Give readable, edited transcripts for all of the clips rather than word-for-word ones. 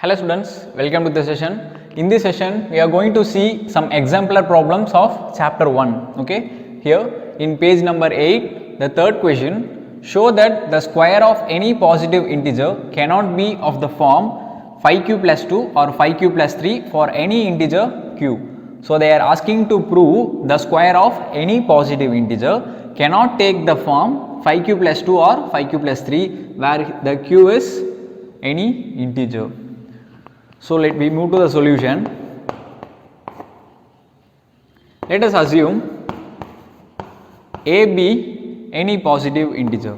Hello students, welcome to the session. In this session, we are going to see some exemplar problems of chapter 1. Okay, here in page number 8, the third question, show that the square of any positive integer cannot be of the form 5q plus 2 or 5q plus 3 for any integer q. So they are asking to prove the square of any positive integer cannot take the form 5q plus 2 or 5q plus 3 where the q is any integer. So let me move to the solution. Let us assume a be any positive integer.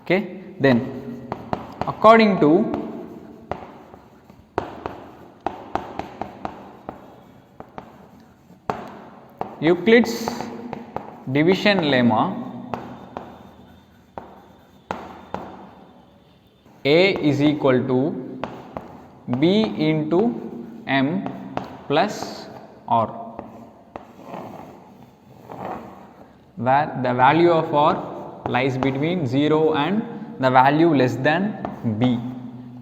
Okay, then according to Euclid's division lemma, A is equal to B into M plus R, where the value of R lies between 0 and the value less than B.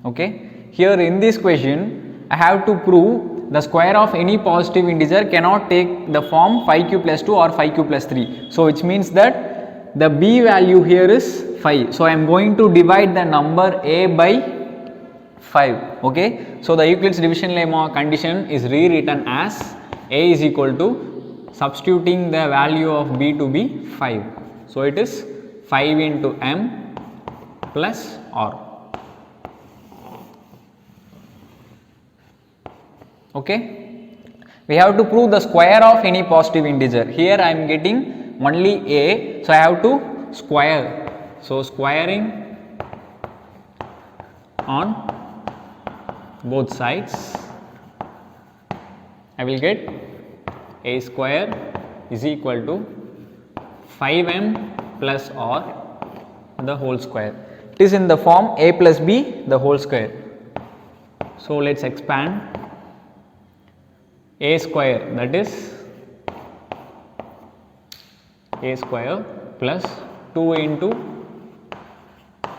Okay. Here in this question, I have to prove the square of any positive integer cannot take the form 5q plus 2 or 5q plus 3. So which means that the B value here is 5. So I am going to divide the number A by 5. Okay. So the Euclid's division lemma condition is rewritten as A is equal to substituting the value of B to be 5. So it is 5 into M plus R. Okay. We have to prove the square of any positive integer. Here I am getting only A, so I have to square. So squaring on both sides, I will get A square is equal to 5m plus R the whole square. It is in the form A plus B the whole square. So let us expand. A square, that is A square plus 2 into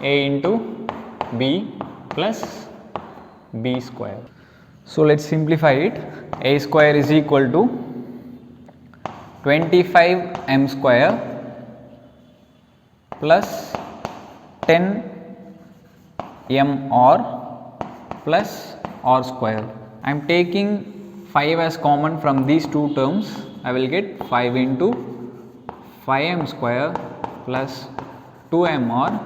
A into B plus B square. So let us simplify it. A square is equal to 25m square plus 10mr plus r square. I am taking 5 as common from these two terms. I will get 5 into 5m square plus 2mr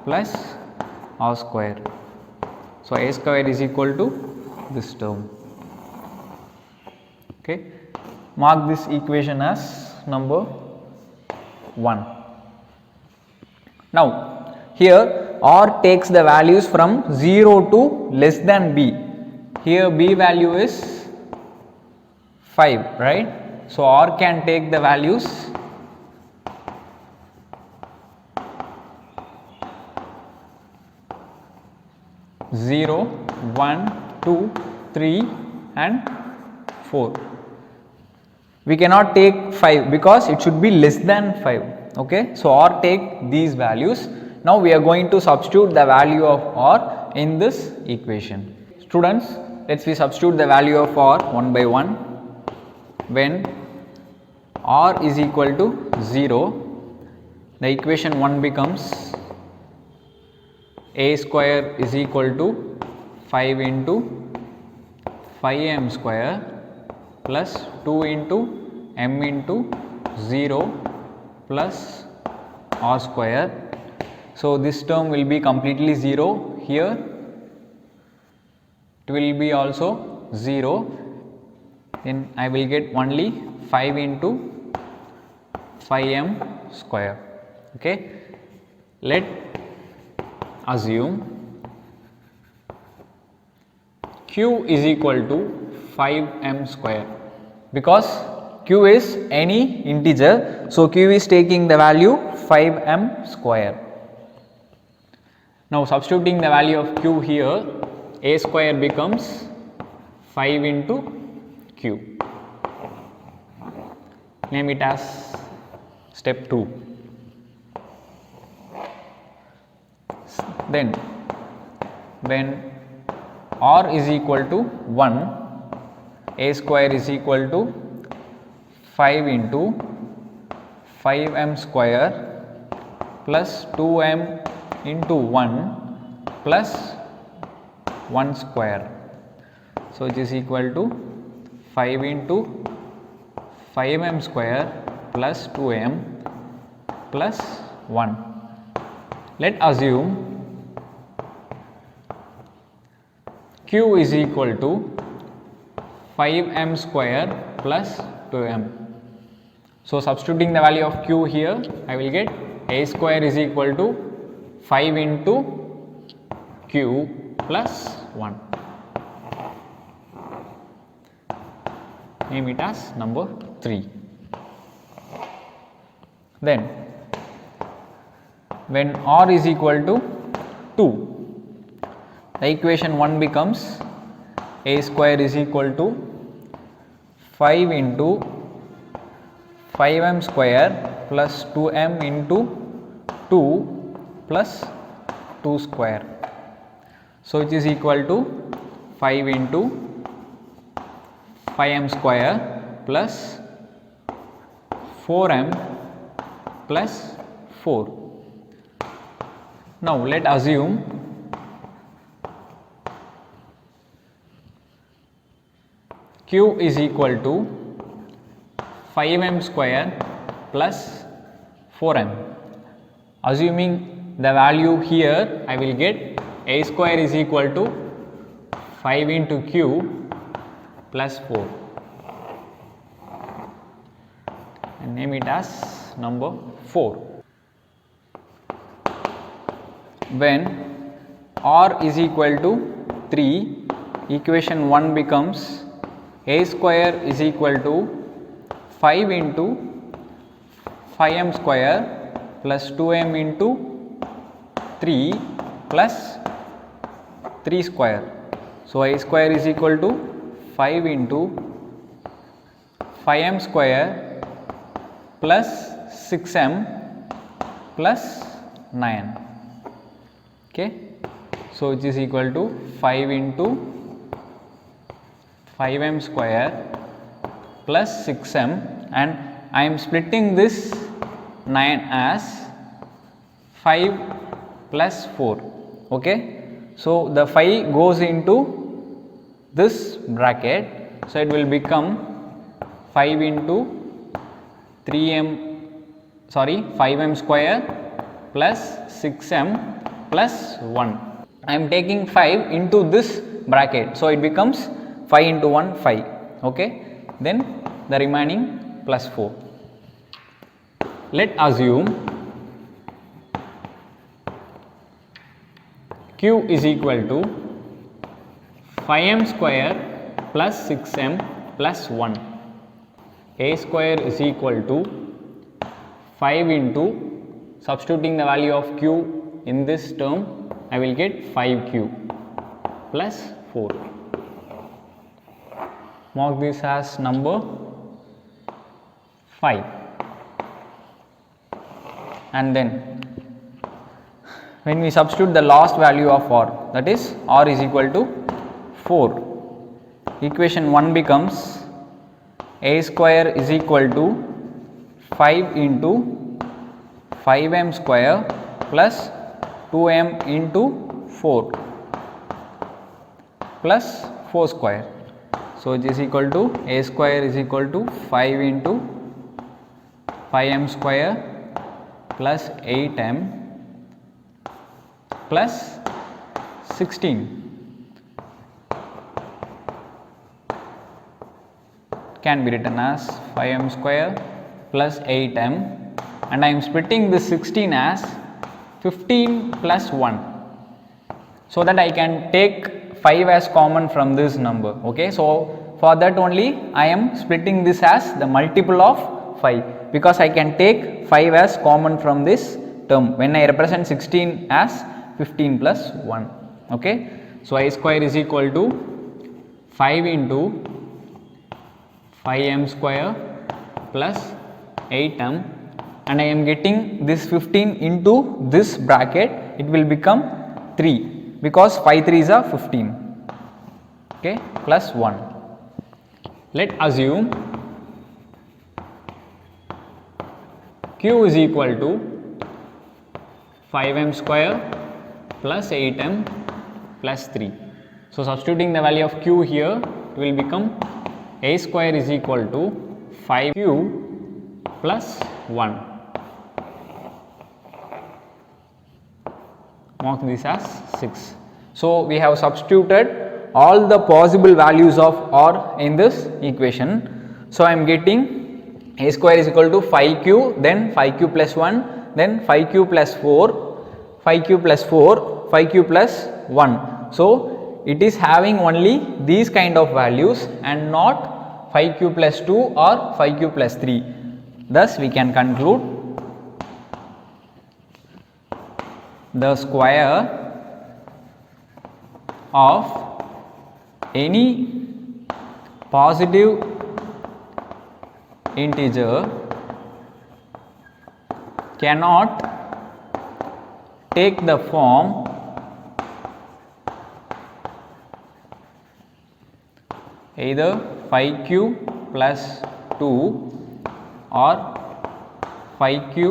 plus r square. So A square is equal to this term. Okay. Mark this equation as number 1. Now here R takes the values from 0 to less than B. Here B value is 5, right? So R can take the values 0, 1, 2, 3 and 4. We cannot take 5 because it should be less than 5. Okay. So R take these values. Now we are going to substitute the value of R in this equation. Students, let's we substitute the value of R one by one. When R is equal to 0, the equation 1 becomes A square is equal to 5 into 5m square plus 2 into m into 0 plus r square. So this term will be completely 0. Here it will be also 0. Then I will get only 5 into 5m square. Okay. Let assume q is equal to 5m square because q is any integer. So q is taking the value 5m square. Now substituting the value of q here, A square becomes 5 into q. Name it as Step 2. Then when r is equal to 1, a square is equal to 5 into 5m square plus 2m into 1 plus 1 square. So it is equal to 5 into 5m square plus 2m plus 1. Let assume q is equal to 5m square plus 2m. So substituting the value of q here, I will get a square is equal to 5 into q plus 1. Name it as number 3. Then when r is equal to 2, the equation 1 becomes a square is equal to 5 into 5m square plus 2m into 2 plus 2 square. So it is equal to 5 into 5m square plus 4m plus 4. Now let assume q is equal to 5m square plus 4m. Assuming the value here, I will get a square is equal to 5 into q plus 4 and name it as number 4. When r is equal to 3, equation 1 becomes a square is equal to 5 into 5m square plus 2m into 3 plus 3 square. So a square is equal to 5 into 5m square plus 6m plus 9. Okay. So it is equal to 5 into 5m square plus 6m, and I am splitting this 9 as 5 plus 4. Okay. So the 5 goes into this bracket, so it will become 5 into 5m square plus 6m plus 1. I am taking 5 into this bracket, so it becomes 5 into 1 5. Okay. Then the remaining plus 4. Let assume q is equal to 5m square plus 6m plus 1. A square is equal to 5 into, substituting the value of q in this term, I will get 5q plus 4. Mark this as number 5. And then when we substitute the last value of r, that is r is equal to 4, equation 1 becomes a square is equal to 5 into 5m square plus 2m into 4 plus 4 square. So it is equal to a square is equal to 5 into 5m square plus 8m plus 16. Can be written as 5m square plus 8m, and I am splitting this 16 as 15 plus 1, so that I can take 5 as common from this number. Okay. So for that only I am splitting this as the multiple of 5, because I can take 5 as common from this term when I represent 16 as 15 plus 1. Okay. So I square is equal to 5 into 5m square plus 8m and I am getting this 15 into this bracket, it will become 3 because 5 3s are 15, okay, plus 1. Let assume Q is equal to 5m square plus 8m plus 3. So, substituting the value of Q here, it will become A square is equal to 5Q plus 1. Mark this as 6. So, we have substituted all the possible values of R in this equation. So, I am getting A square is equal to 5Q, then 5Q plus 1, then 5Q plus 4, 5Q plus 4, 5Q plus 1. So, it is having only these kind of values and not 5Q plus 2 or 5Q plus 3. Thus, we can conclude the square of any positive integer cannot take the form either 5Q plus 2 or 5Q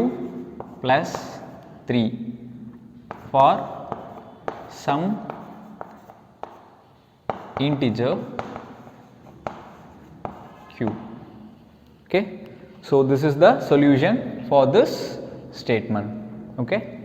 plus 3 for some integer Q. Okay. So, this is the solution for this statement. Okay.